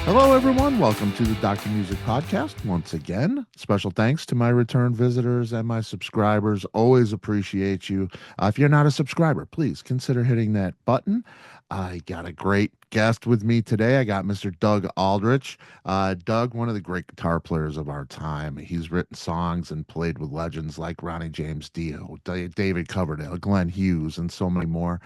Hello, everyone. Welcome to the Dr. Music Podcast. Once again, special thanks to my return visitors and my subscribers. Always appreciate you. If you're not a subscriber, please consider hitting that button. I got a great guest with me today. I got Mr. Doug Aldrich. Doug, one of the great guitar players of our time. He's written songs and played with legends like Ronnie James Dio, David Coverdale, Glenn Hughes, and so many more.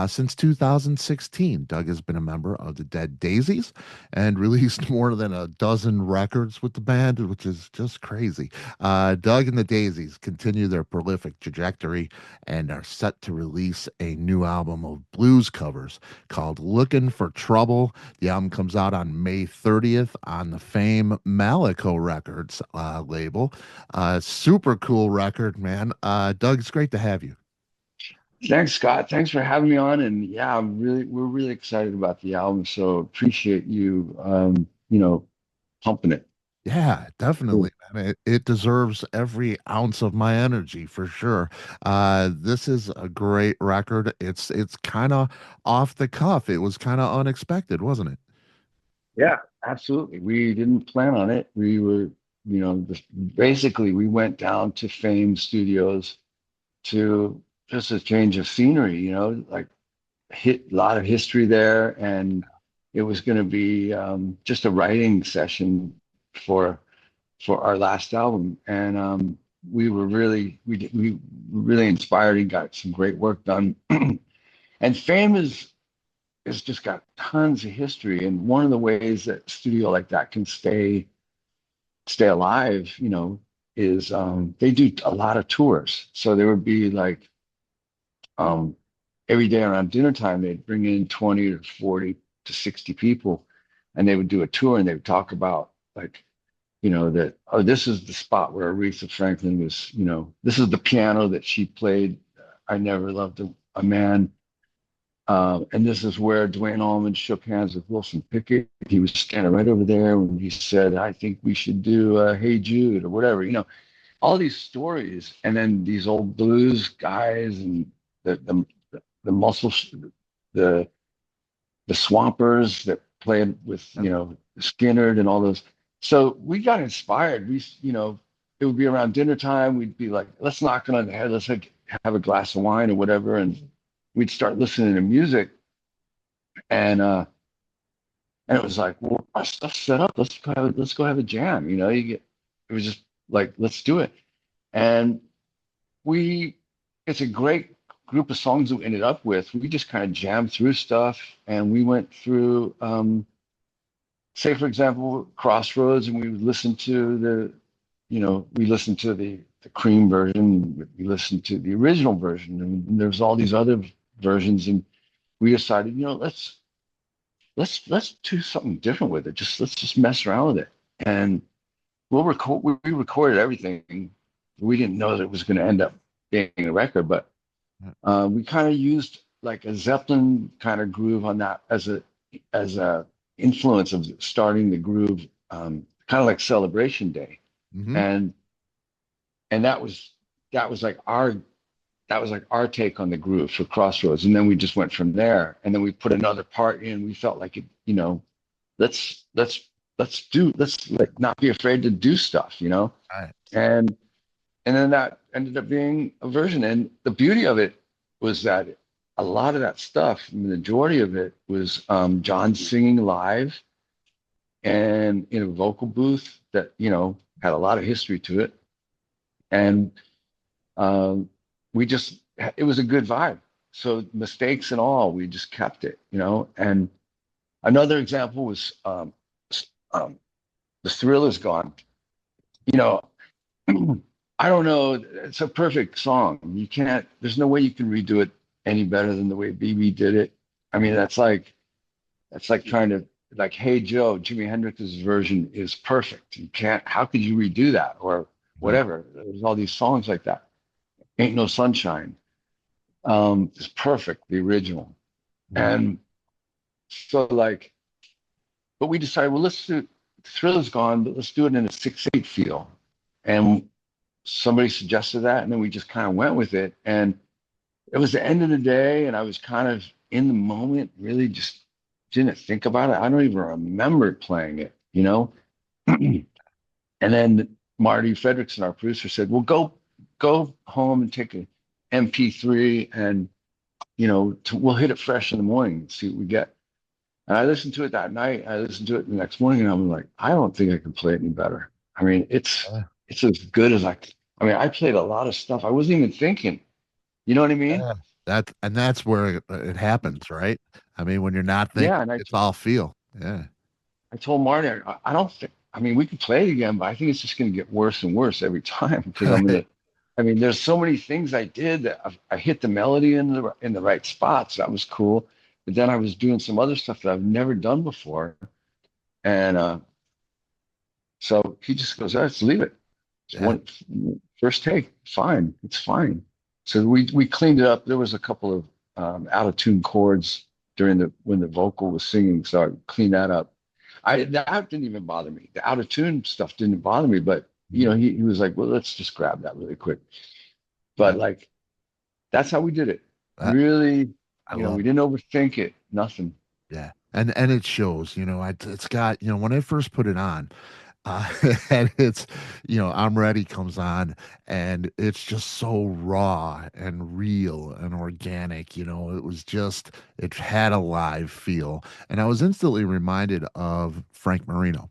Since 2016, Doug has been a member of the Dead Daisies and released more than a dozen records with the band, which is just crazy. Doug and the Daisies continue their prolific trajectory and are set to release a new album of blues covers called Lookin For Trouble. The album comes out on May 30th on the Fame Malaco Records label. Super cool record, man. Doug, it's great to have you. Thanks, Scott. Thanks for having me on. And yeah, we're really excited about the album. So appreciate you, pumping it. Yeah, definitely, Cool. man. It deserves every ounce of my energy for sure. This is a great record. It's kind of off the cuff. It was kind of unexpected, wasn't it? Yeah, absolutely. We didn't plan on it. We were, basically we went down to Fame Studios to just a change of scenery, like hit a lot of history there. And it was going to be just a writing session for for our last album, and we were we were really inspired and got some great work done. And Fame is just got tons of history, and one of the ways that a studio like that can stay alive, is they do a lot of tours. So there would be like um, every day around dinner time, they'd bring in 20 or 40 to 60 people, and they would do a tour, and they would talk about like that, oh, this is the spot where Aretha Franklin was, this is the piano that she played. I never loved a man. And this is where Dwayne Allman shook hands with Wilson Pickett. He was standing right over there when he said, I think we should do Hey Jude or whatever, all these stories. And then these old blues guys and the muscle, the, the Swampers that played with, Skinner and all those. So we got inspired. It would be around dinner time. We'd be like, let's knock it on the head. Let's have a glass of wine or whatever. And we'd start listening to music. And it was like, well, our stuff's set up. Let's go have a jam. It was just like, let's do it. And we, it's a great group of songs that we ended up with. We just kind of jammed through stuff, and we went through, say for example, Crossroads, and we would listen to we listened to the Cream version, we listened to the original version, and there's all these other versions, and we decided, let's do something different with it. Let's just mess around with it, and we recorded everything. We didn't know that it was going to end up being a record, but we kind of used like a Zeppelin kind of groove on that as a influence of starting the groove, kind of like Celebration Day, Hmm. and that was like our take on the groove for Crossroads, and then we just went from there, and then we put another part in. We felt like it, let's let's like not be afraid to do stuff, Right. and then that ended up being a version. And the beauty of it was that a lot of that stuff, the majority of it was John singing live and in a vocal booth that, had a lot of history to it. And um, we just, it was a good vibe. So mistakes and all, we just kept it, And another example was um, The Thrill Is Gone. You know, I don't know. It's a perfect song. You can't. There's no way you can redo it any better than the way BB did it. I mean, that's like trying to like, Hey Joe, Jimi Hendrix's version is perfect. You can't. How could you redo that or Right. whatever? There's all these songs like that. Ain't No Sunshine. Is perfect. The original. Mhm. And so like, but we decided, well, let's do. Thrill Is Gone, but let's do it in a 6/8 feel. And somebody suggested that, and then we just kind of went with it. And it was the end of the day, and I was kind of in the moment, really just didn't think about it. I don't even remember playing it, you know? And then Marty Fredrickson, our producer, said, "Well, go home and take a MP3 and we'll hit it fresh in the morning and see what we get." And I listened to it that night. I listened to it the next morning, and I'm like, I don't think I can play it any better. I mean, Yeah, it's as good as I. I mean, I played a lot of stuff I wasn't even thinking. You know what I mean? yeah. That's where it happens, right? I mean, when you're not Yeah. thinking, it's all feel. Yeah. I told Marty, I don't think. I mean, we can play it again, but I think it's just going to get worse and worse every time because I'm gonna. I mean, there's so many things I did that I hit the melody in the right spots. That was cool. But then I was doing some other stuff that I've never done before, and so he just goes, "Let's leave it. It's Yeah. one first take, fine, it's fine." So we cleaned it up. There was a couple of out of tune chords during the when the vocal was singing, so I cleaned that up. I That didn't even bother me. The out of tune stuff didn't bother me, but he was like, "Well, let's just grab that really quick." Yeah. But like that's how we did it. I, Really, I love we it. didn't overthink it. Nothing. Yeah. And it shows, it's got, when I first put it on, uh, and it's, I'm Ready comes on, and it's just so raw and real and organic. It was just, it had a live feel. And I was instantly reminded of Frank Marino.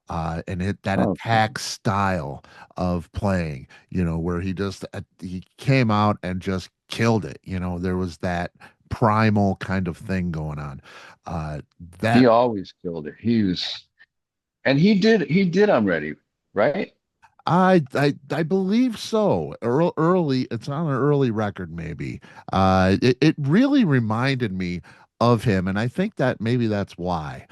And that Oh, attack style of playing, where he came out and just killed it. There was that primal kind of thing going on. Uh, he that always killed it. And he did. I'm ready, right? I believe so. Early, it's on an early record, maybe. It really reminded me of him, and I think that maybe that's why.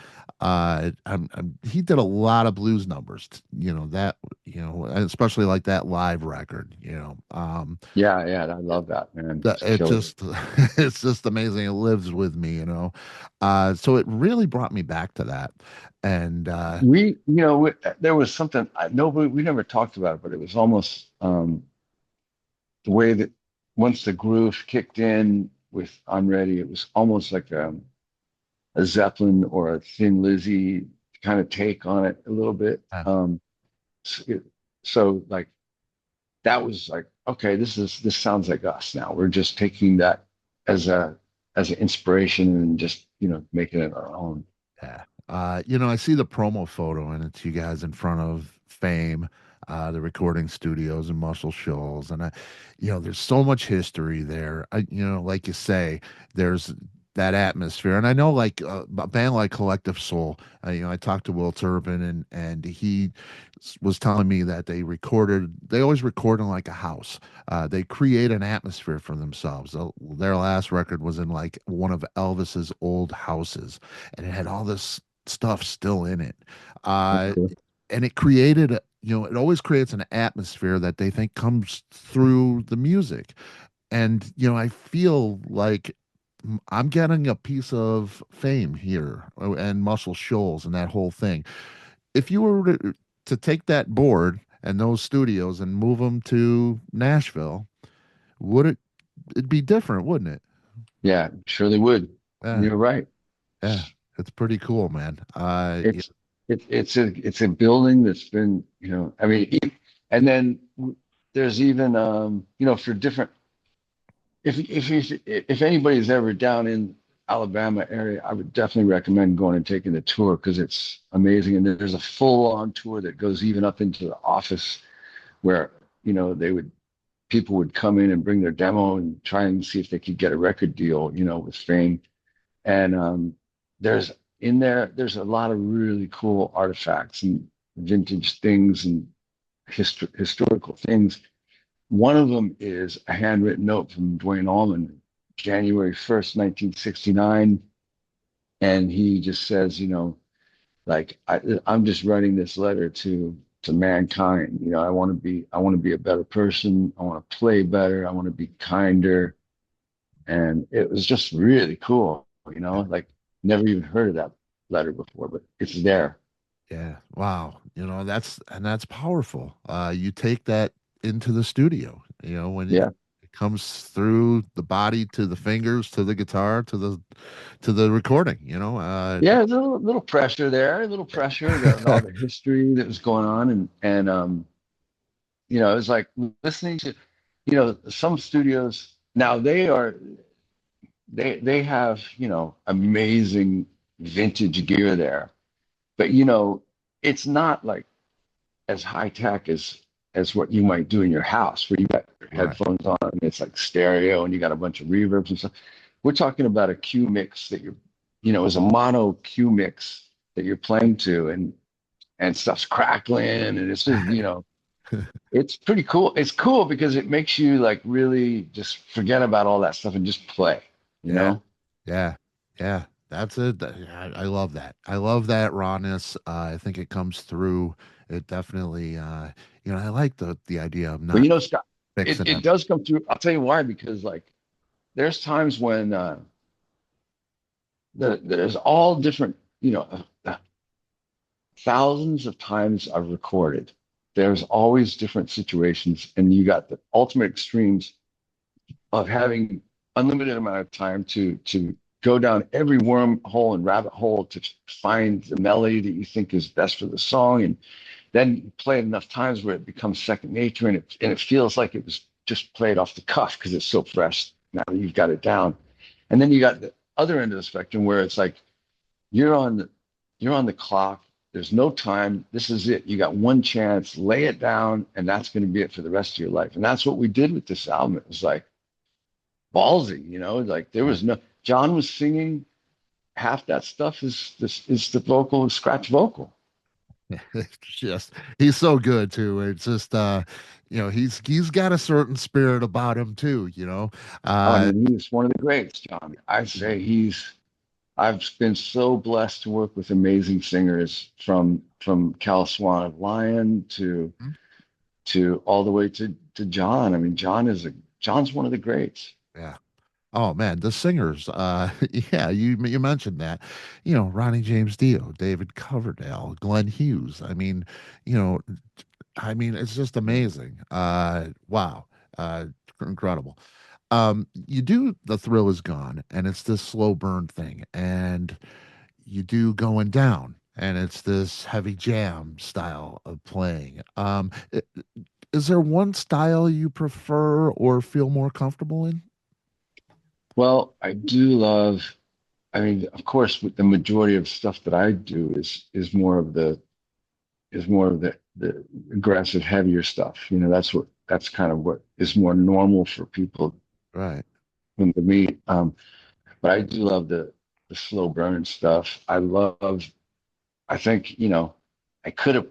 He did a lot of blues numbers, especially like that live record. Yeah, yeah, I love that, man. It's It killer. just it's just amazing. It lives with me. So it really brought me back to that, and There was something nobody we never talked about it, but it was almost the way that once the groove kicked in with "I'm Ready," it was almost like a Zeppelin or a Thin Lizzy kind of take on it a little bit. uh, So, like that was like, okay, this sounds like us now. We're just taking that as a as an inspiration and just making it our own. Yeah. I see the promo photo and it's you guys in front of Fame, the recording studios and Muscle Shoals. And there's so much history there. Like you say, there's that atmosphere. And I know like a band like Collective Soul, I talked to Will Turbin and he was telling me that they always record in like a house. They create an atmosphere for themselves. Their last record was in like one of Elvis's old houses and it had all this stuff still in it. That's Uh, cool. and it created, it always creates an atmosphere that they think comes through the music. And, I feel like I'm getting a piece of Fame here and Muscle Shoals and that whole thing. If you were to take that board and those studios and move them to Nashville, would it'd be different, wouldn't it? Yeah, sure they would. Yeah, You're right. yeah. It's pretty cool, man. Yeah, It's it's a building that's been, I mean, and then there's even for different if anybody's ever down in Alabama area, I would definitely recommend going and taking the tour because it's amazing. And there's a full on tour that goes even up into the office where they would people would come in and bring their demo and try and see if they could get a record deal, with Fame. And there's there's a lot of really cool artifacts and vintage things and historical things. One of them is a handwritten note from Dwayne Allman, January 1st, 1969. And he just says, like I'm just writing this letter to mankind. I want to be a better person. I want to play better. I want to be kinder. And it was just really cool, like never even heard of that letter before, but it's there. yeah. Wow. That's powerful. You take that into the studio, when Yeah. comes through the body to the fingers to the guitar to the recording, you know. Yeah, there's a little pressure there, a little pressure, all the history that was going on, and it was like listening to, some studios now they have, amazing vintage gear there, but it's not like as high tech as what you might do in your house where you got your Right. headphones on and it's like stereo and you got a bunch of reverbs and stuff. We're talking about a Q mix that is a mono Q mix that you're playing to, and stuff's crackling, and it's just, it's pretty cool. It's cool because it makes you like really just forget about all that stuff and just play, you Yeah. know? Yeah. Yeah. That's it. I love that. I love that rawness. I think it comes through. It definitely, I like the idea of But not Scott, fixing it it. does come through. I'll tell you why, because like there's times when there's all different, thousands of times I've recorded. There's always different situations, and you got the ultimate extremes of having unlimited amount of time to go down every wormhole and rabbit hole to find the melody that you think is best for the song, and then you play it enough times where it becomes second nature, and it feels like it was just played off the cuff because it's so fresh now that you've got it down. And then you got the other end of the spectrum where it's like you're on the you're on the clock. There's no time. This is it. You got one chance. Lay it down, and that's going to be it for the rest of your life. And that's what we did with this album. It was like ballsy, like there Yeah. was no. John was singing. Half that stuff is the vocal, scratch vocal. It's just he's so good too. It's just he's got a certain spirit about him too, you know. Oh, I Uh mean, he's one of the greats, John. I say he's. I've been so blessed to work with amazing singers from Cal Swan of Lion to all the way to John. I mean, John's one of the greats. yeah. Oh man, the singers. Yeah, you mentioned that. You know, Ronnie James Dio, David Coverdale, Glenn Hughes. You know, it's just amazing. Wow. Uh Incredible. You do The Thrill Is Gone, and it's this slow burn thing, and you do Going Down, and it's this heavy jam style of playing. Is there one style you prefer or feel more comfortable in? Well, I do love. I mean, of course, with the majority of stuff that I do is more of the aggressive, heavier stuff. That's kind of what is more normal for people Right. than to me. But I do love the slow burn stuff. I think, I could have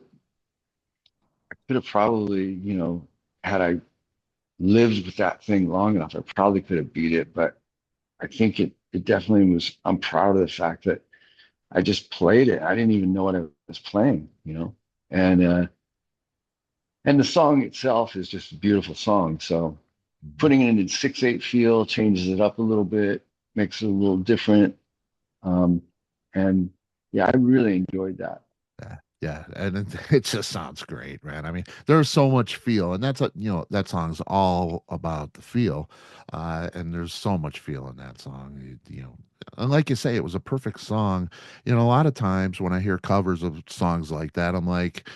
probably, had I lived with that thing long enough, I probably could have beat it. But I think it definitely was. I'm proud of the fact that I just played it. I didn't even know what I was playing. And the song itself is just a beautiful song. So Mhm. putting it in 6/8 feel changes it up a little bit, makes it a little different. Um, and yeah, I really enjoyed that. Yeah, yeah, and it just sounds great, man. There's so much feel, and that song's all about the feel, and there's so much feel in that song. And like you say, it was a perfect song. A lot of times when I hear covers of songs like that, I'm like,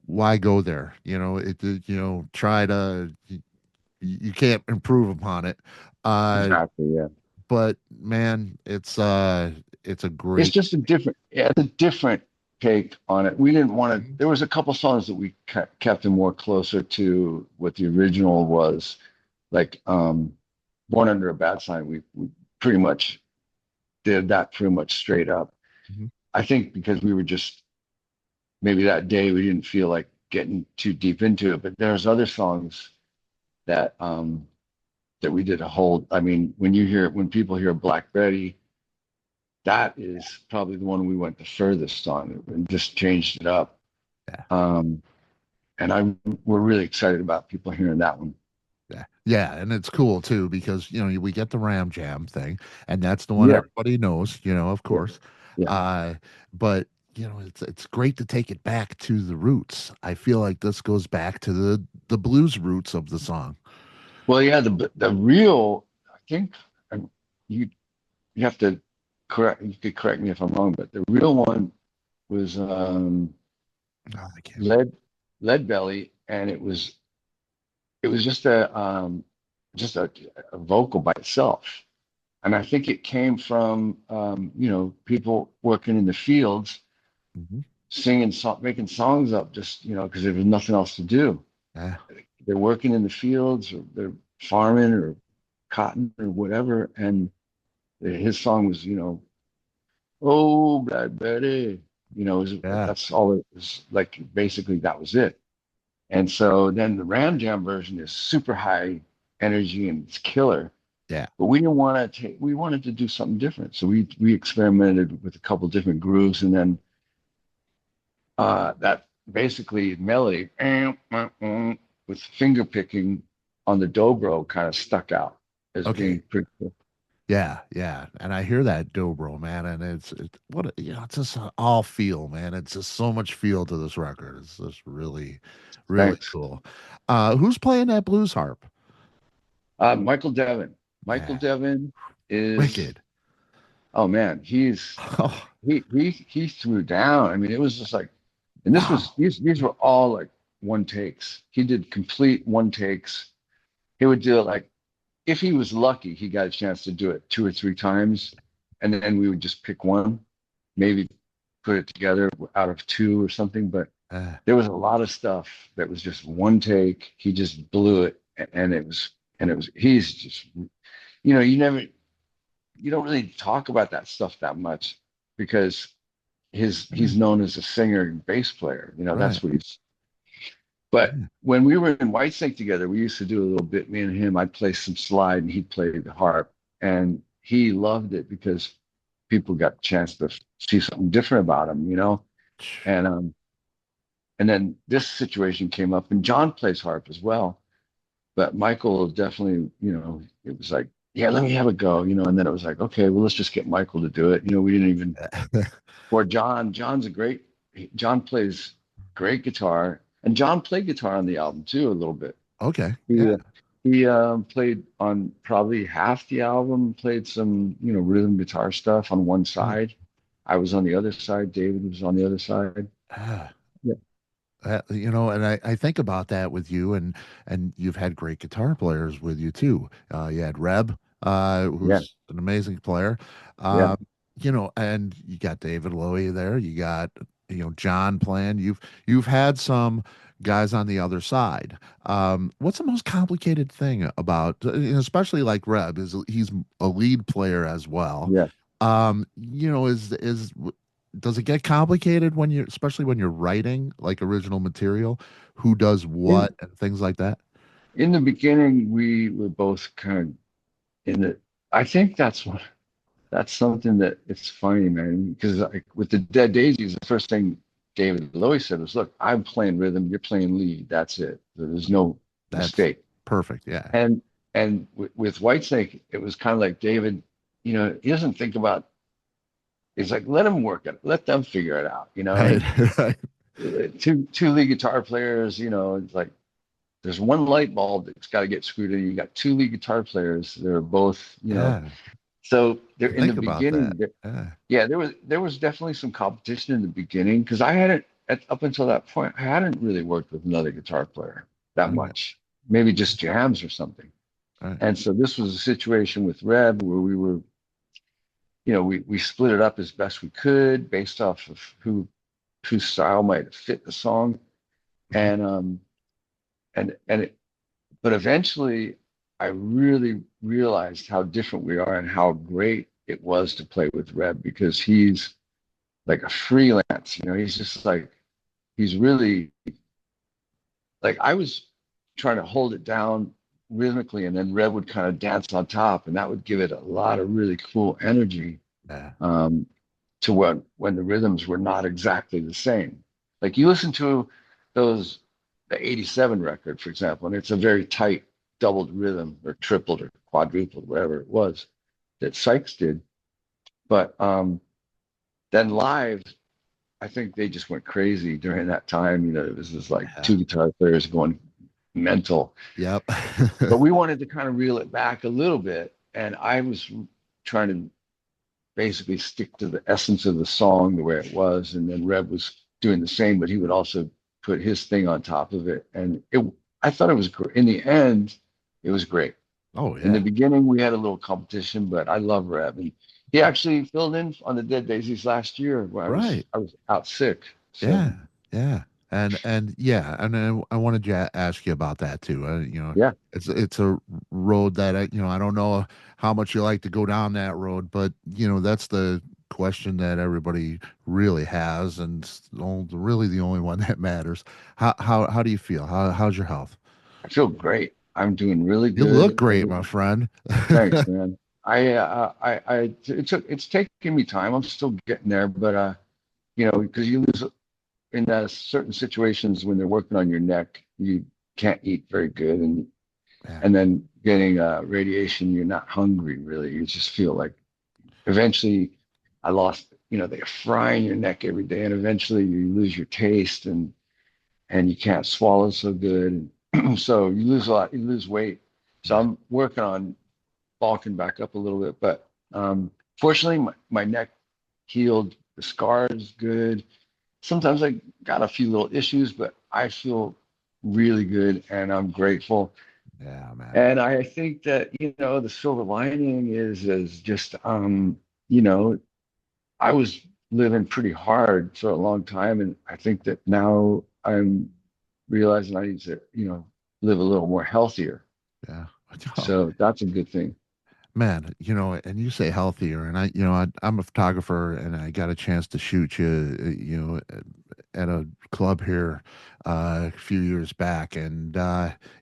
why go there? Try to you can't improve upon it. Uh, Exactly. Yeah. but man, it's a It's great. just it's a different take on it. We didn't want to, Mhm. there was a couple songs that we kept them more closer to what the original was. Like Born Under a Bad Sign, we pretty much did that pretty much straight up. Mhm. I think because we were just, maybe that day we didn't feel like getting too deep into it, but there's other songs that we did a whole, I mean, when people hear Black Betty, that is probably the one we went the furthest on and just changed it up. Yeah. Um, and we're really excited about people hearing that one. Yeah, yeah, and it's cool too because we get the Ram Jam thing, and that's the one Yeah, everybody knows, of yeah, course. yeah. Uh, but it's great to take it back to the roots. I feel like this goes back to the blues roots of the song. Well, yeah, the real, I think, um, you you have to correct. You could correct me if I'm wrong, but the real one was Oh, I can't. lead lead belly, and it was just a vocal by itself. And I think it came from people working in the fields, Mhm. singing, making songs up, just because there was nothing else to do. Yeah, They're working in the fields, or they're farming, or cotton, or whatever. And his song was, oh, Black Betty, yeah, that's all it was like. Basically, that was it. And so then the Ram Jam version is super high energy and it's killer. yeah. But we didn't want to take, we wanted to do something different. So we experimented with a couple different grooves, and then that basically melody with finger picking on the dobro kind of stuck out as Okay. being pretty cool. Yeah, yeah, and I hear that dobro, man, and it's just all feel, man. It's just so much feel to this record. It's just really, really Thanks. cool. Who's playing that blues harp? Michael Devin. Michael Yeah, Devin is, wicked. oh man, Oh, he threw down. I mean, it was just like, and this was wow. these were all like one takes. He did complete one takes. He would do it like, if he was lucky, he got a chance to do it two or three times, and then we would just pick one, maybe put it together out of two or something. But Uh, there was a lot of stuff that was just one take. He just blew it, and he's just, you don't really talk about that stuff that much, because yeah, he's known as a singer and bass player. right. That's what he's. But Yeah. when we were in Whitesnake together, we used to do a little bit. Me and him, I'd play some slide, and he'd play the harp, and he loved it because people got a chance to see something different about him. And and then this situation came up, and John plays harp as well. But Michael definitely, it was like, yeah, let me have a go, and then it was like, okay, well, let's just get Michael to do it. We didn't even, or John's a great, John plays great guitar, and John played guitar on the album too, a little bit. Okay. He, Yeah. played on probably half the album, played some, rhythm guitar stuff on one Right. side. I was on the other side. David was on the other side. Ah. Yeah. And I think about that with you, and you've had great guitar players with you too. You had Reb, Yeah. who's an amazing player. Yeah. Um, and you got David Lowy there. You got John playing. You've had some guys on the other side. What's the most complicated thing about, especially like Reb, is he's a lead player as well. Yeah. Is does it get complicated when you, especially when you're writing like original material, who does In what and things like that? in the beginning, we were both kind of in the. I think that's something that it's funny, man, because like with the Dead Daisies, the first thing David Lowy said was, "Look, I'm playing rhythm, you're playing lead. That's it. There's no That's mistake." perfect. Yeah. And with Whitesnake, it was kind of like David, he doesn't think about. He's like, let them work it, let them figure it out. Right. And Right. two lead guitar players, it's like there's one light bulb that's got to get screwed in. You got two lead guitar players. They're both, Yeah. so they're in the Think about that. beginning. Yeah. Yeah, there was definitely some competition in the beginning, because I hadn't up until that point I hadn't really worked with another guitar player that All right. much, maybe just jams or something. All right. And so this was a situation with Reb where we were, we split it up as best we could based off of whose style might fit the song, Mhm. and but eventually I really realized how different we are and how great it was to play with Reb, because he's like a freelance. He's just like, he's really like, I was trying to hold it down rhythmically, and then Reb would kind of dance on top, and that would give it a lot of really cool energy, Yeah. um, to when the rhythms were not exactly the same. Like you listen to those the '87 record, for example, and it's a very tight doubled rhythm, or tripled or quadrupled, whatever it was that Sykes did. But then live, I think they just went crazy during that time. It was just like Yeah. two guitar players going, mental. Yep. But we wanted to kind of reel it back a little bit, and I was trying to basically stick to the essence of the song the way it was, and then Reb was doing the same, but he would also put his thing on top of it, and I thought it was great. In the end, it was great. Oh In the yeah. beginning, we had a little competition, but I love Reb, and he actually filled in on the Dead Daisies last year where Right. I was out sick. So Yeah. Yeah. And yeah, and I wanted to ask you about that too. yeah, It's a road that I don't know how much you like to go down that road, but that's the question that everybody really has, and really the only one that matters. How do you feel? How's your health? I feel great. I'm doing really You look good. great, my friend. Thanks, man. It's taking me time. I'm still getting there, but because you lose in certain situations when they're working on your neck, you can't eat very good, Yeah. and then getting radiation, you're not hungry really. You just feel like eventually, I lost. They're frying your neck every day, and eventually you lose your taste, and you can't swallow so good, and so you lose a lot. You lose weight. So I'm working on bulking back up a little bit, but fortunately, my neck healed. The scar is good. Sometimes I got a few little issues, but I feel really good and I'm grateful. Yeah, man. And I think that, the silver lining is just, you know, I was living pretty hard for a long time. And I think that now I'm realizing I need to, live a little more healthier. Yeah. Oh, So that's a good thing. man, and you say healthier, and I'm a photographer, and I got a chance to shoot you, at a club here a few years back, and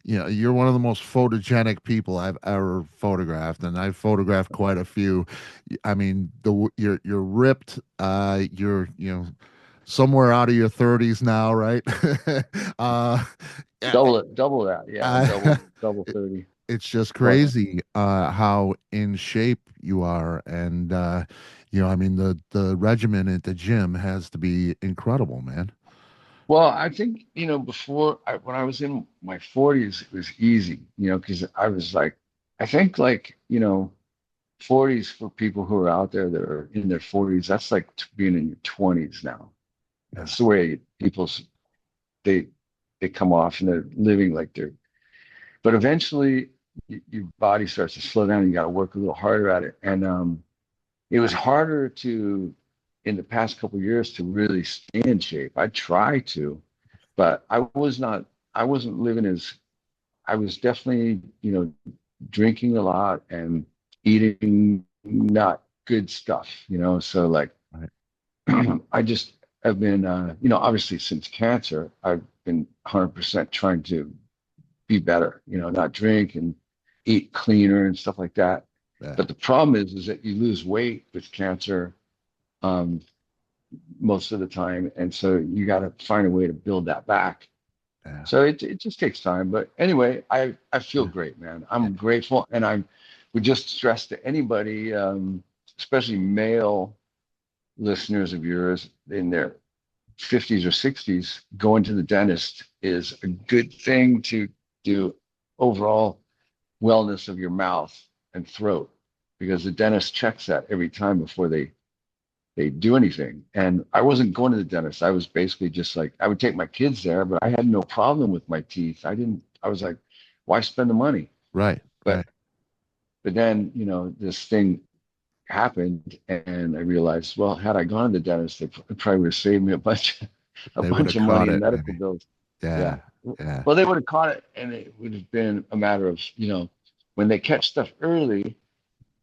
you're one of the most photogenic people I've ever photographed, and I've photographed quite a few. I mean, you're ripped, you're somewhere out of your 30s now, right? uh, yeah, Double that. Yeah. uh, Double 30 it's just plus. crazy how in shape you are, and I mean the regimen at the gym has to be incredible, man. Well, I think, when I was in my 40s, it was easy, because I was like, I think like, 40s for people who are out there that are in their 40s, that's like being in your 20s now. Yeah, That's the way they they come off and they're living like they're, but eventually your body starts to slow down. You got to work a little harder at it. And it was harder in the past couple of years to really stay in shape. I try to, but I wasn't living as, I was definitely, drinking a lot and eating not good stuff, so like right. I just have been, obviously since cancer, I've been 100% trying to be better, not drink and eat cleaner and stuff like that. Yeah, But the problem is that you lose weight with cancer um, most of the time. And so you got to find a way to build that back. yeah, So it just takes time. But anyway, I feel yeah, great, man. yeah. I'm grateful. And I would just stress to anybody, especially male listeners of yours in their 50s or 60s, going to the dentist is a good thing to do overall wellness of your mouth and throat because the dentist checks that every time before they do anything. And I wasn't going to the dentist. I was basically just like, I would take my kids there, but I had no problem with my teeth. I was like, why spend the money? Right, But, right. but then, this thing happened and I realized, well, had I gone to the dentist, they probably would have saved me a They would bunch have of money caught in it, medical maybe. bills. Yeah. Yeah, yeah, Well, they would have caught it and it would have been a matter of, when they catch stuff early,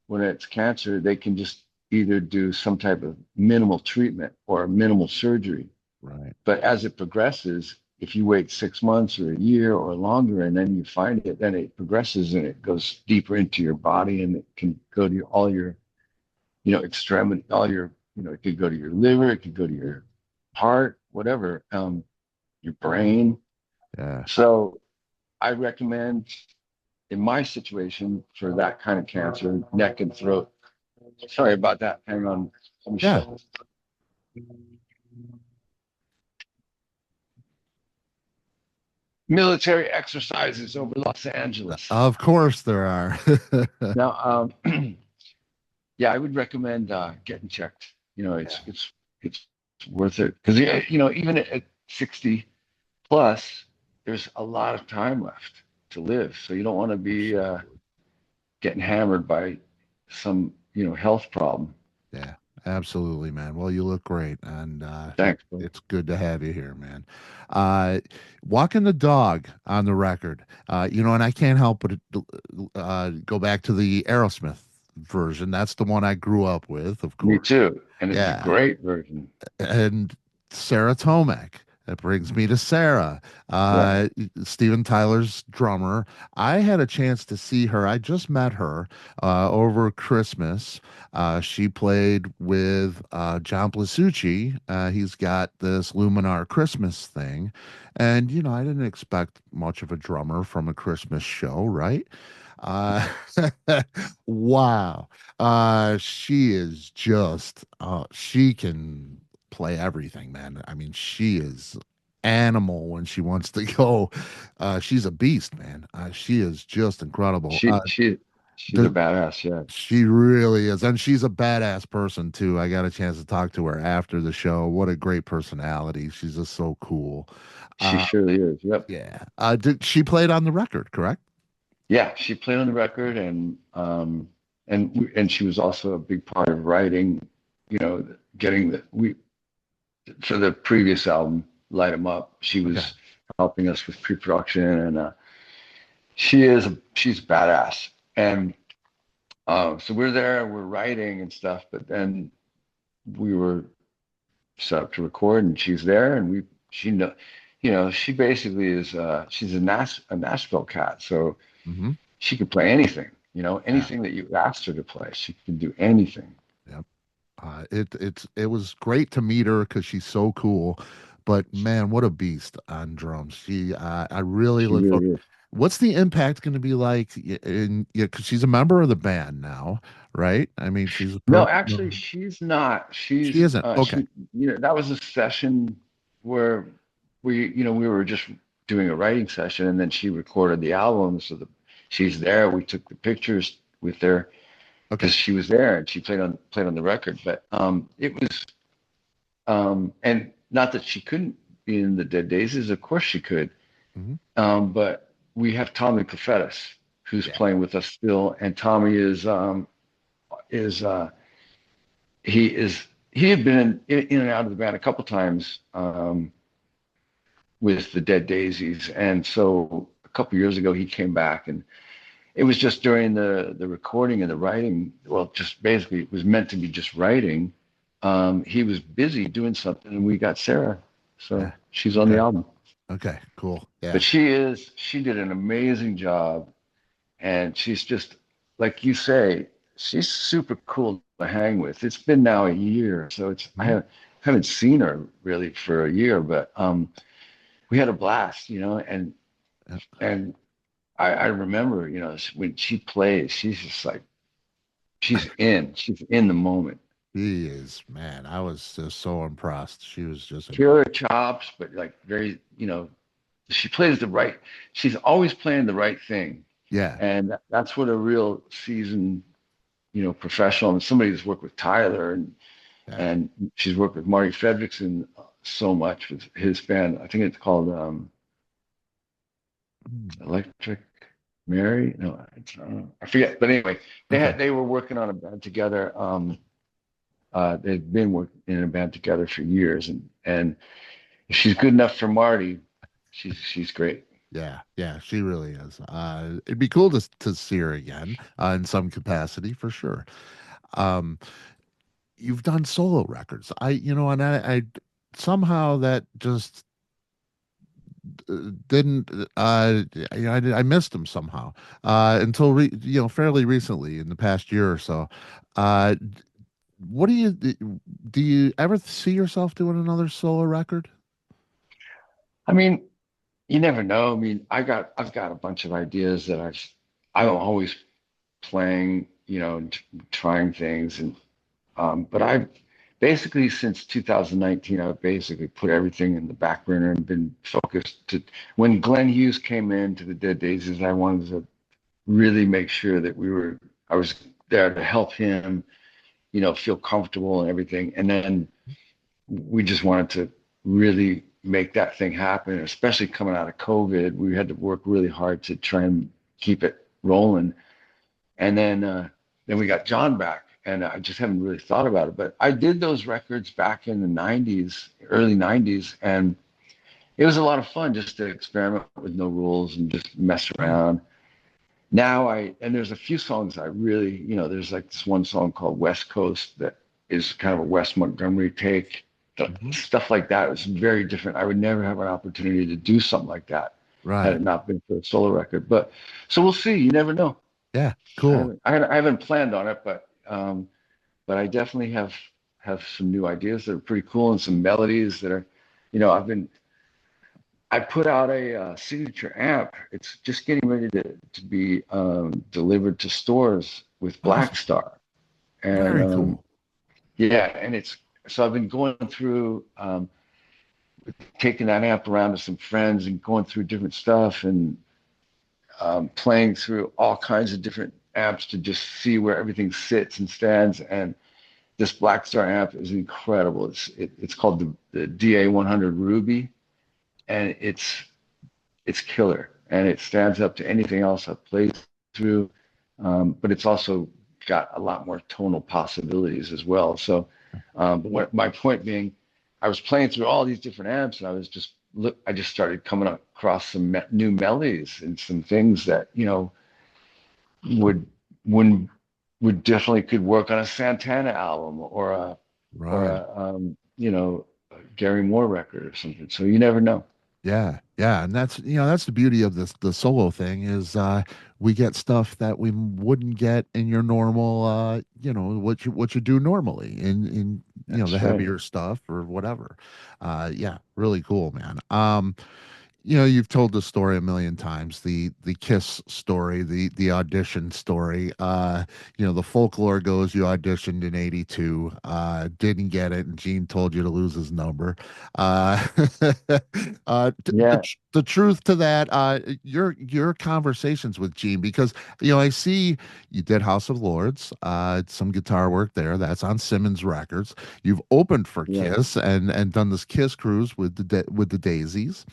when it's cancer, they can just either do some type of minimal treatment or minimal surgery. right. But as it progresses, if you wait 6 months or a year or longer and then you find it, then it progresses and it goes deeper into your body and it can go to all your, extremity, all your, it could go to your liver, it could go to your heart, whatever, your brain. Yeah, So I recommend in my situation for that kind of cancer, neck and throat. Sorry about that. Hang on. Let me yeah. shut this. military exercises over Los Angeles. Of course there are. Now, yeah, I would recommend getting checked. Yeah, It's worth it because even at 60 plus, there's a lot of time left to live. So you don't want to be absolutely. getting hammered by some health problem. Yeah, absolutely, man. Well, you look great, and Thanks, bro. it's good to have you here, man. Uh, Walking the dog on the record, and I can't help but go back to the Aerosmith version. That's the one I grew up with, of Me course. too, and it's a Yeah, great version. and Sarah Tomek. That brings me to Sarah, Yeah, uh, Steven Tyler's drummer. I had a chance to see her. I just met her over Christmas. She played with John Blasucci. He's got this Luminar Christmas thing. And, I didn't expect much of a drummer from a Christmas show, right? Uh, wow. She is just, she can play everything, man. I mean, she is animal when she wants to go. She's a beast, man. She is just incredible. She's a The, badass. Yeah, she really is, and she's a badass person too. I got a chance to talk to her after the show. What a great personality. She's just so cool. she Uh, surely is. Yep. yeah. Did she played on the record, correct? Yeah, she played on the record, and she was also a big part of writing. Getting the we for the previous album, Light 'Em Up. She Okay. was helping us with pre-production, and she's badass. And so we're there, we're writing and stuff, but then we were set up to record, and she's there, and she know, she basically is she's a Nashville cat, so Hmm. she could play anything, Yeah. anything that you asked her to play, she can do anything. Yep. It was great to meet her because she's so cool. But man, what a beast on drums. I really She look for. really is. What's the impact going to be like in yeah, because she's a member of the band now, right? I mean, she's a No, permanent actually, member. she's not. She isn't. Okay. That was a session where we were just doing a writing session, and then she recorded the album. So she's there. We took the pictures with her Okay. because she was there and she played on the record. But it was and not that she couldn't be in the Dead Daisies. Of course she could. Hmm. But we have Tommy Cofettis who's Yeah. playing with us still, and Tommy is he is he had been in and out of the band a couple times with the Dead Daisies, and so a couple years ago he came back, and it was just during the recording and the writing. Well, just basically it was meant to be just writing. He was busy doing something, and we got Sarah, so Yeah. she's on the Okay. album. Okay. Cool. But Yeah. she did an amazing job, and she's just like you say, she's super cool to hang with. It's been now a year, so Mhm. haven't seen her really for a year, but we had a blast, Yeah. and I remember, when she plays, she's just like she's in the moment. She is, man. I was just so impressed. She was just Killer incredible. chops, but like very, she plays the right. She's always playing the right thing, Yeah. and that's what a real seasoned, professional and somebody who's worked with Tyler Yeah. and she's worked with Marty Fredrickson so much with his band. I think it's called Mm. Electric Mary. No, I forget. But anyway, Okay. they were working on a band together. They've been working in a band together for years, and if she's good enough for Marty, she's great. Yeah, yeah, she really is. It'd be cool to see her again in some capacity for sure. Um, you've done solo records. And I somehow that just didn't. I missed them somehow until fairly recently in the past year or so. Uh, what do you ever see yourself doing another solo record? I mean, you never know. I mean, I've got a bunch of ideas that I'm always playing, and trying things, and but basically since 2019, I've basically put everything in the back burner and been focused to when Glenn Hughes came in to the Dead Daisies, I wanted to really make sure that I was there to help him, feel comfortable and everything. And then we just wanted to really make that thing happen, especially coming out of COVID. We had to work really hard to try and keep it rolling. And then we got John back, and I just haven't really thought about it. But I did those records back in the 90s, early 90s, and it was a lot of fun just to experiment with no rules and just mess around. Now and there's a few songs I really, there's like this one song called West Coast that is kind of a Wes Montgomery take. Stuff like that is very different. I would never have an opportunity to do something like that had Right. it not been for a solo record. But so we'll see. You never know. Yeah. Cool. I haven't planned on it, but I definitely have some new ideas that are pretty cool and some melodies that are, I put out a signature amp. It's just getting ready to be delivered to stores with Awesome. Blackstar, and Very cool. yeah, and so I've been going through taking that amp around to some friends and going through different stuff and playing through all kinds of different amps to just see where everything sits and stands. And this Blackstar amp is incredible. It's called the DA100 Ruby, and it's killer, and it stands up to anything else I've played through. But it's also got a lot more tonal possibilities as well. So, but my point being, I was playing through all these different amps, and I just started coming across some new melodies and some things that would would would definitely could work on a Santana album or Right. a Gary Moore record or something. So you never know. Yeah, yeah, and that's the beauty of the solo thing is we get stuff that we wouldn't get in your normal what you do normally in the That's right. heavier stuff or whatever. Yeah, really cool, man. You've told the story a million times, the Kiss story, the audition story. The folklore goes you auditioned in '82, didn't get it, and Gene told you to lose his number. Uh, Yeah. the truth to that, your conversations with Gene, because I see you did House of Lords, some guitar work there. That's on Simmons Records. You've opened for Yeah. Kiss and done this Kiss cruise with the Daisies.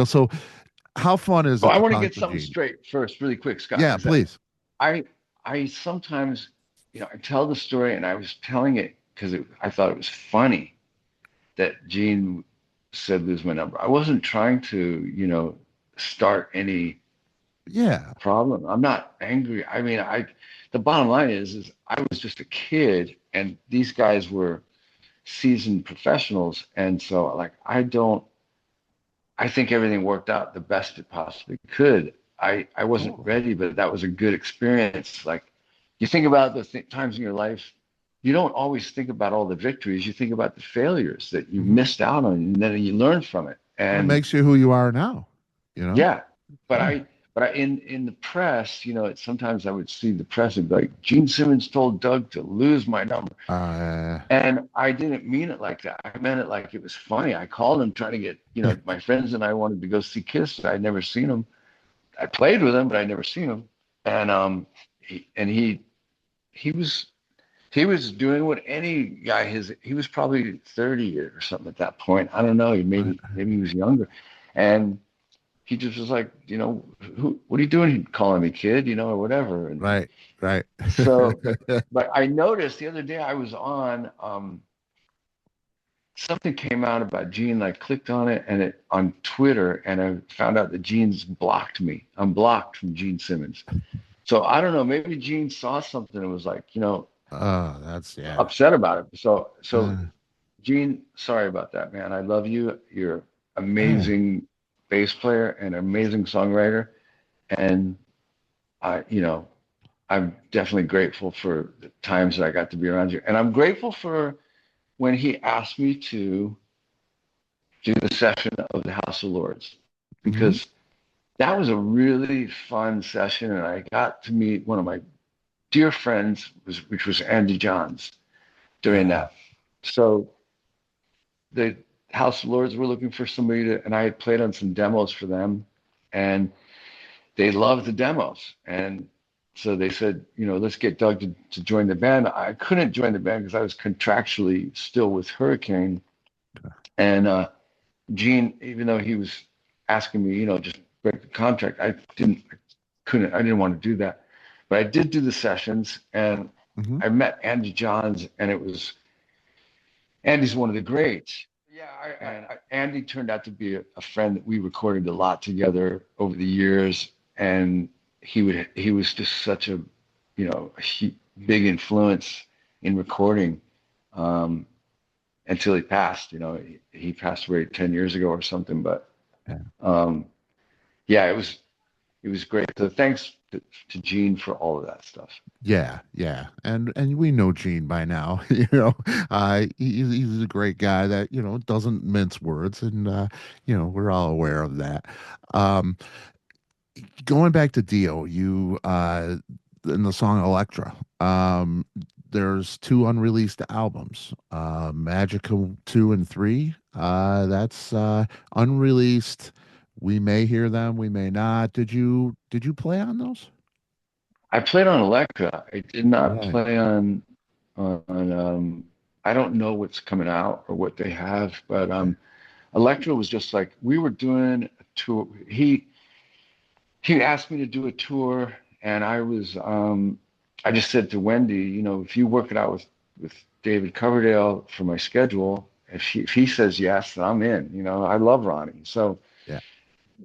So how fun is Well, it I to want to talk get to something Gene? straight first, really quick, Scott, Yeah, is that please. I I sometimes, I tell the story and I was telling it because I thought it was funny that Gene said lose my number. I wasn't trying to, start any Yeah. problem. I'm not angry. I mean, the bottom line is I was just a kid and these guys were seasoned professionals. And so like I think everything worked out the best it possibly could. I wasn't Cool. ready, but that was a good experience. Like you think about the times in your life, you don't always think about all the victories. You think about the failures that you Hmm. missed out on, and then you learn from it. Well, it And makes you who you are now, you know? yeah, but Yeah. in the press, sometimes I would see the press and be like, Gene Simmons told Doug to lose my number. Uh, And I didn't mean it like that. I meant it like it was funny. I called him trying to get, my friends and I wanted to go see Kiss. I'd never seen him. I played with him, but I'd never seen him. And he was he was doing what any guy he was probably 30 or something at that point. I don't know. right, Maybe he was younger. And he just was like, what are you doing? He'd calling me kid, or whatever. And right, right. so, but I noticed the other day I was on, something came out about Gene. I clicked on it and it on Twitter, and I found out that Gene's blocked me. I'm blocked from Gene Simmons. So I don't know. Maybe Gene saw something and was like, Oh, that's yeah. upset about it. So Uh, Gene, sorry about that, man. I love you. You're yeah. amazing bass player and amazing songwriter, and I, I'm definitely grateful for the times that I got to be around you, and I'm grateful for when he asked me to do the session of the House of Lords Hmm. because that was a really fun session, and I got to meet one of my dear friends, which was Andy Johns during Yeah. that. So the House of Lords were looking for somebody to, and I had played on some demos for them, and they loved the demos. And so they said, let's get Doug to join the band. I couldn't join the band because I was contractually still with Hurricane. And Gene, even though he was asking me, just break the contract, I didn't want to do that. But I did do the sessions, and Hmm. I met Andy Johns, and Andy's one of the greats. Yeah, And Andy turned out to be a friend that we recorded a lot together over the years, and he was just such a big influence in recording um, until he passed. He passed away 10 years ago or something. But Yeah. um, yeah, it was great. So thanks to Gene for all of that stuff. Yeah, yeah, and we know Gene by now. He's a great guy that doesn't mince words, and we're all aware of that. Um, Going back to Dio, you in the song Electra, there's two unreleased albums, Magical 2 and 3. That's unreleased. We may hear them, we may not. Did you play on those? I played on Electra. I did not Right. play on. I don't know what's coming out or what they have, but Electra was just like we were doing a tour. He asked me to do a tour, and I just said to Wendy, if you work it out with David Coverdale for my schedule, if he says yes, then I'm in. I love Ronnie, so Yeah.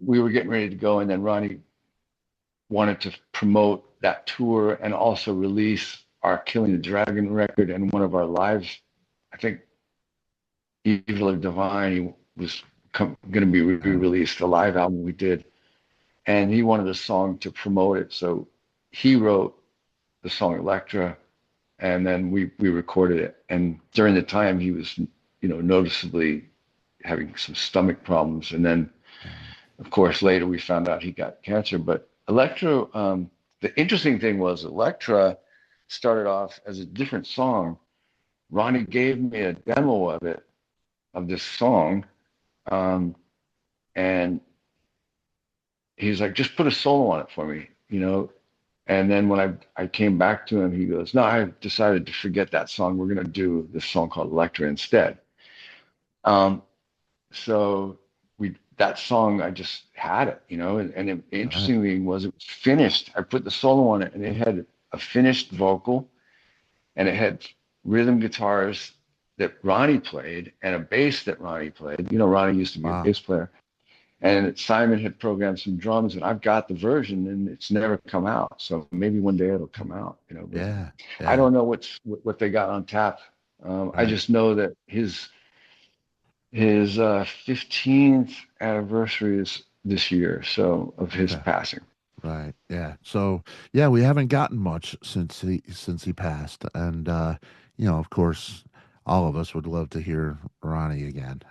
we were getting ready to go, and then Ronnie wanted to promote that tour and also release our Killing the Dragon record and one of our lives. I think Evil or Divine was going to be Yeah. re-released, the live album we did, and he wanted a song to promote it. So he wrote the song Electra, and then we recorded it. And during the time, he was, noticeably having some stomach problems. And then, of course, later we found out he got cancer. But Electra, the interesting thing was Electra started off as a different song. Ronnie gave me a demo of it, of this song, um, and he's like, just put a solo on it for me. And then when I came back to him, he goes, no, I decided to forget that song. We're going to do this song called Electra instead. Um, so that song, I just had it. And Right. interestingly it was finished. I put the solo on it, and it had a finished vocal, and it had rhythm guitars that Ronnie played and a bass that Ronnie played. Ronnie used to be a Wow. bass player. And Simon had programmed some drums, and I've got the version, and it's never come out. So maybe one day it'll come out. But Yeah. I Yeah. don't know what they got on tap. I Right. just know that his 15th anniversary is this year, so of his Okay. passing. Right. Yeah. So yeah, we haven't gotten much since he passed, and of course, all of us would love to hear Ronnie again,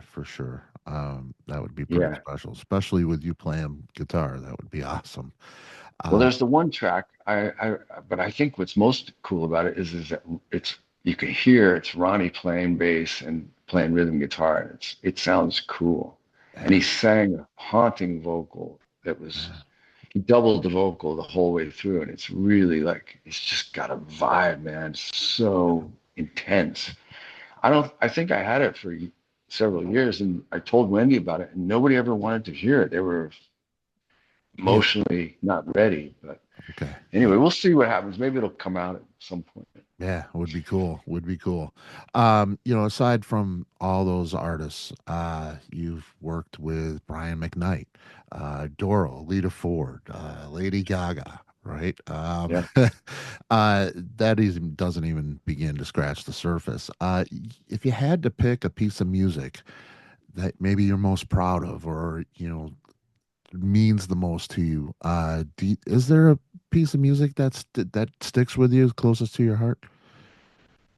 for sure. That would be pretty Yeah. special, especially with you playing guitar. That would be awesome. Well, Uh, there's the one track. But I think what's most cool about it is that you can hear it's Ronnie playing bass and playing rhythm guitar, and it sounds cool. And he yeah, sang a haunting vocal that was yeah, he doubled the vocal the whole way through, and it's really like it's just got a vibe, man. It's so intense. I think I had it for several years, and I told Wendy about it, and nobody ever wanted to hear it. They were yeah. emotionally not ready. But Okay. anyway, we'll see what happens. Maybe it'll come out at some point. Yeah, would be cool. Would be cool. Aside from all those artists, you've worked with Brian McKnight, Doro, Lita Ford, Lady Gaga, right? Yeah. That doesn't even begin to scratch the surface. If you had to pick a piece of music that maybe you're most proud of, or means the most to you, is there a piece of music that sticks with you, closest to your heart?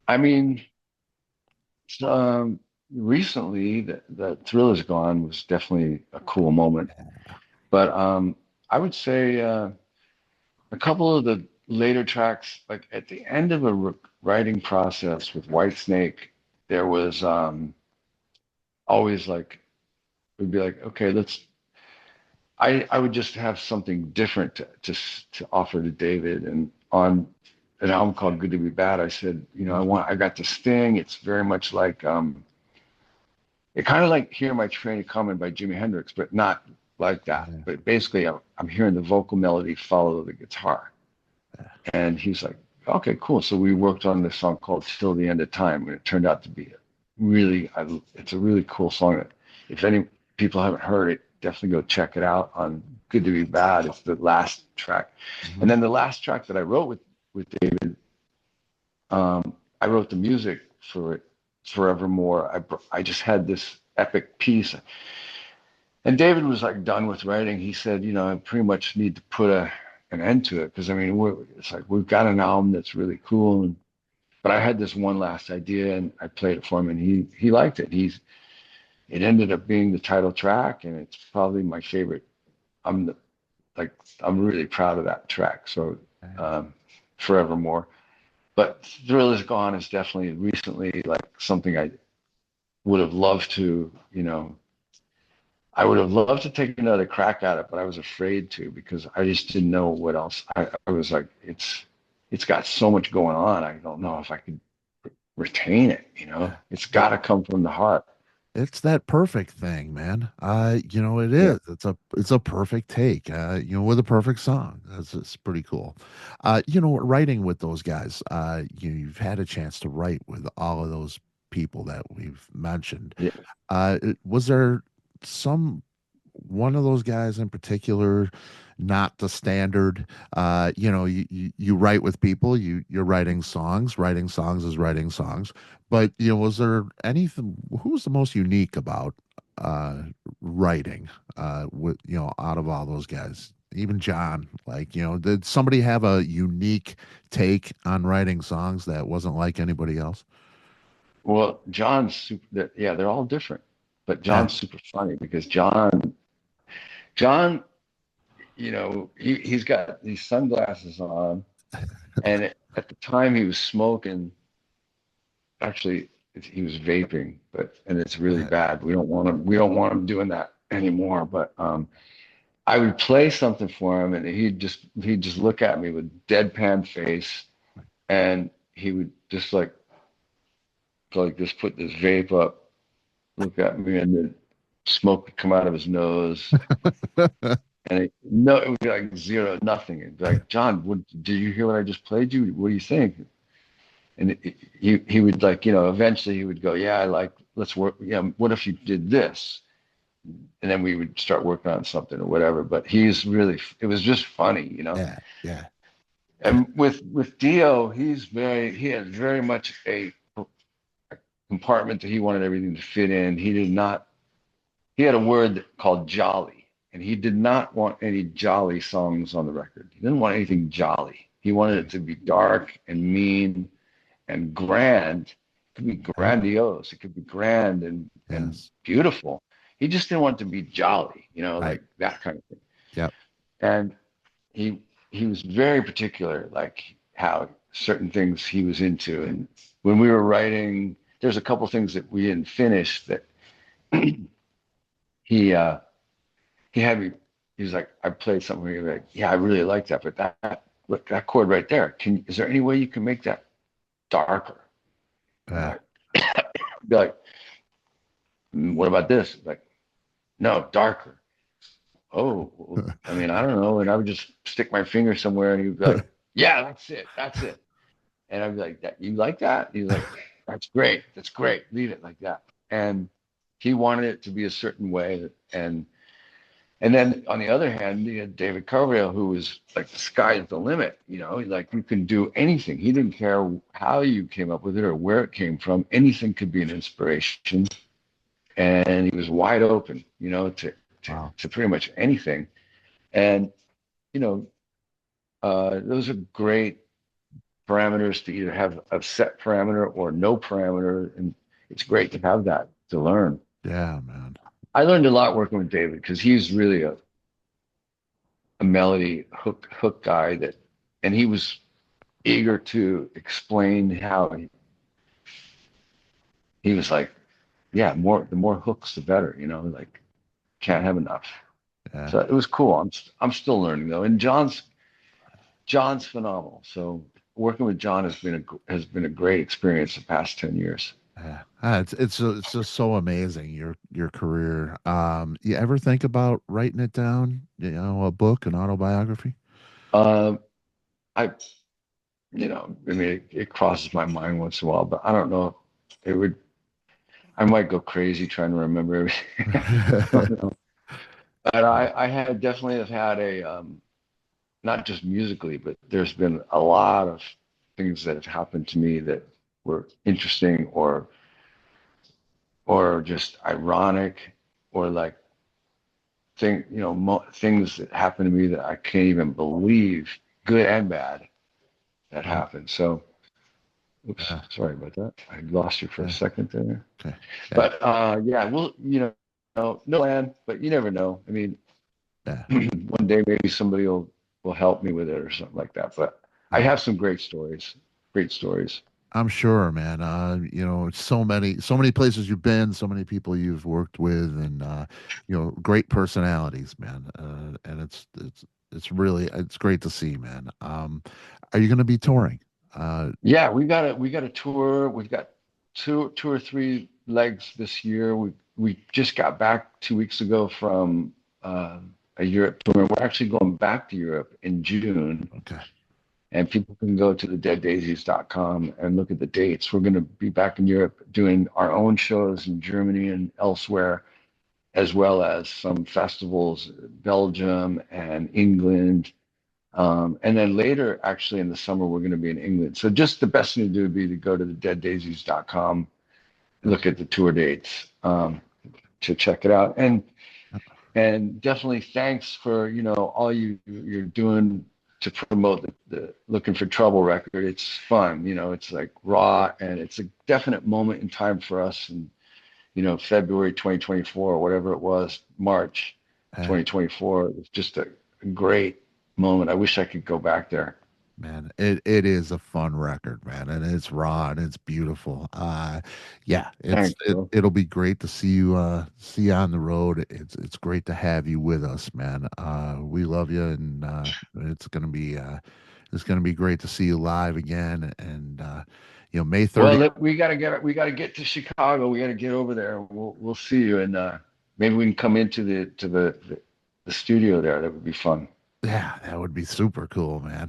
I mean, um, recently the Thrill Is Gone was definitely a cool moment. But I would say a couple of the later tracks, like at the end of a writing process with Whitesnake, there was always like, we'd be like, okay, I would just have something different to offer to David. And on an album called Good to Be Bad, I said, I got this thing. It's very much like, it kind of like Hear My Train a Coming by Jimi Hendrix, but not like that. Yeah. But basically, I'm hearing the vocal melody follow the guitar. And he's like, okay, cool. So we worked on this song called Till the End of Time, and it turned out to be it's a really cool song. If any people haven't heard it, definitely go check it out on Good to Be Bad. It's the last track. Mhm. And then the last track that I wrote with David, I wrote the music for it, Forevermore. I just had this epic piece. And David was like done with writing. He said, I pretty much need to put an end to it because I mean, it's like we've got an album that's really cool, but I had this one last idea, and I played it for him, and he liked it. It ended up being the title track, and it's probably my favorite. I'm the, like I'm really proud of that track. So, Forevermore. But Thrill Is Gone is definitely recently like something I would have loved to, I would have loved to take another crack at it, but I was afraid to because I just didn't know what else. I was like, it's got so much going on. I don't know if I could retain it. It's got to come from the heart. It's that perfect thing, man. It Yeah, is. It's a perfect take. With a perfect song. It's pretty cool. Writing with those guys. You've had a chance to write with all of those people that we've mentioned. yeah. Was there some one of those guys in particular, not the standard? You write with people, you're writing songs is writing songs. But was there anything, who was the most unique about uh writing with out of all those guys? Even John, like, did somebody have a unique take on writing songs that wasn't like anybody else? Well, John's super. Yeah, they're all different, but Yeah. John's super funny because John, he's got these sunglasses on, and at the time he was smoking. Actually, he was vaping, and it's really bad. We don't want him doing that anymore. But I would play something for him, and he'd just look at me with deadpan face, and he would just like just put this vape up, look at me, and then smoke would come out of his nose. And no, it would be like zero, nothing. It'd be like, John, did you hear what I just played you? What do you think? And he would like, eventually he would go, yeah, let's work. Yeah, what if you did this? And then we would start working on something or whatever. But it was just funny. Yeah, yeah, And with Dio, he had very much a compartment that he wanted everything to fit in. He had a word called jolly, and he did not want any jolly songs on the record. He didn't want anything jolly. He wanted it to be dark and mean and grand. It could be yeah, grandiose. It could be grand and yes, beautiful. He just didn't want it to be jolly, right, like that kind of thing. yep, And he he was very particular, like how certain things he was into. And when we were writing, there's a couple things that we didn't finish that he uh he had me. He was like, I played something where he was like, yeah, I really like that, but that chord right there, is there any way you can make that darker? I'm yeah, like, be like, what about this? Like, no, darker. Oh, well, I mean, I don't know. And I would just stick my finger somewhere, and he'd be like, yeah, that's it. And I'd be like, that you like that? He's like, that's great, leave it like that. And he wanted it to be a certain way, and then on the other hand, you had David Coverdale, who was like, the sky's the limit. Like, you can do anything. He didn't care how you came up with it or where it came from. Anything could be an inspiration, and he was wide open, wow, to pretty much anything. And you know, those are great parameters to either have a set parameter or no parameter, and it's great to have that to learn. yeah, man, I learned a lot working with David because he's really a melody hook guy and he was eager to explain how he was like, yeah, the more hooks, the better, you know, like can't have enough. Yeah. So it was cool. I'm still learning though. And John's phenomenal. So working with John has been a great experience the past 10 years. Yeah. It's just so amazing your career. You ever think about writing it down? You know, a book, an autobiography? Um, I, I mean, it crosses my mind once in a while, but I don't know. It would, I might go crazy trying to remember everything. I don't know. But I had definitely have had not just musically, but there's been a lot of things that have happened to me that were interesting or just ironic or like things that happened to me that I can't even believe, good and bad, that Oh, happened. So, oops, yeah, sorry about that. I lost you for a yeah. second there. Okay. Yeah, But yeah, well, no plan, but you never know. I mean, yeah, one day maybe somebody will help me with it or something like that. But I yeah. have some great stories. Great stories. I'm sure, man. You know, so many places you've been, so many people you've worked with, and you know, great personalities, man. And it's really it's great to see, man. Are you going to be touring? Yeah, we got a tour. We've got two or three legs this year. We just got back 2 weeks ago from a Europe tour. We're actually going back to Europe in June, Okay. and people can go to the deaddaisies.com and look at the dates. We're going to be back in Europe doing our own shows in Germany and elsewhere, as well as some festivals, Belgium and England. And then later, actually in the summer, we're going to be in England. So just the best thing to do would be to go to the deaddaisies.com, look at the tour dates to check it out. And definitely thanks for, all you're doing to promote the Looking for Trouble record. It's fun, it's like raw and it's a definite moment in time for us. And, February 2024 or whatever it was, March Uh, 2024, it was just a great moment. I wish I could go back there. Man, it is a fun record, man, and it's raw and it's beautiful. Yeah, Thanks, bro. it'll be great to see you on the road. It's great to have you with us, man. We love you, and it's gonna be great to see you live again. And you know, May Well, 30th. we gotta get to Chicago. We gotta get over there. We'll see you, and maybe we can come into the studio there. That would be fun. Yeah, that would be super cool, man.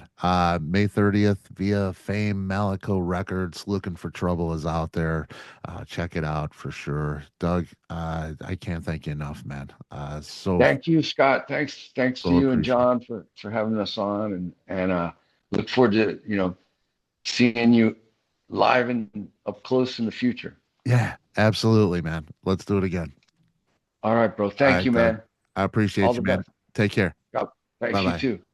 May 30th via Fame Malaco Records. Looking for Trouble is out there. Check it out for sure. Doug, I can't thank you enough, man. Thank you, Scott. Thanks to So you and appreciate. John for having us on, and look forward to seeing you live and up close in the future. Yeah, absolutely, man. Let's do it again. All right, bro. All Thank right, you, Doug. man. I All appreciate the you, man. best. Take care. God, Bye thanks you bye. too.